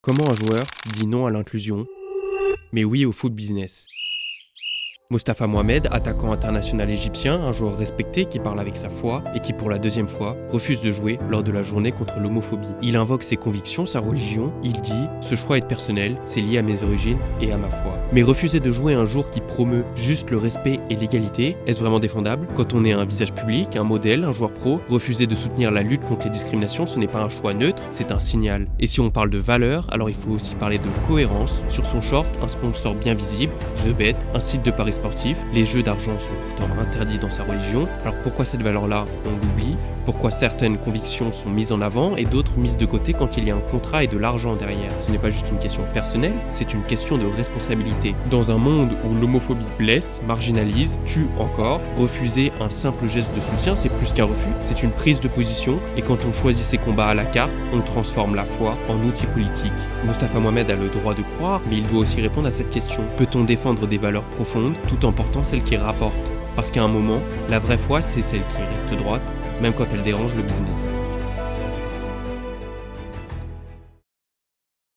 Comment un joueur dit non à l'inclusion, mais oui au foot business? Mostafa Mohamed, attaquant international égyptien, un joueur respecté qui parle avec sa foi et qui pour la deuxième fois refuse de jouer lors de la journée contre l'homophobie. Il invoque ses convictions, sa religion, il dit « Ce choix est personnel, c'est lié à mes origines et à ma foi ». Mais refuser de jouer un jour qui promeut juste le respect et l'égalité, est-ce vraiment défendable? Quand on est un visage public, un modèle, un joueur pro, refuser de soutenir la lutte contre les discriminations, ce n'est pas un choix neutre, c'est un signal. Et si on parle de valeur, alors il faut aussi parler de cohérence. Sur son short, un sponsor bien visible, TheBet, un site de paris sportif, les jeux d'argent sont pourtant interdits dans sa religion. Alors pourquoi cette valeur-là, on l'oublie? Pourquoi certaines convictions sont mises en avant et d'autres mises de côté quand il y a un contrat et de l'argent derrière? Ce n'est pas juste une question personnelle, c'est une question de responsabilité. Dans un monde où l'homophobie blesse, marginalise, tue encore, refuser un simple geste de soutien, c'est plus qu'un refus, c'est une prise de position, et quand on choisit ses combats à la carte, on transforme la foi en outil politique. Mostafa Mohamed a le droit de croire, mais il doit aussi répondre à cette question. Peut-on défendre des valeurs profondes tout en portant celles qui rapportent? Parce qu'à un moment, la vraie foi, c'est celle qui reste droite, même quand elle dérange le business.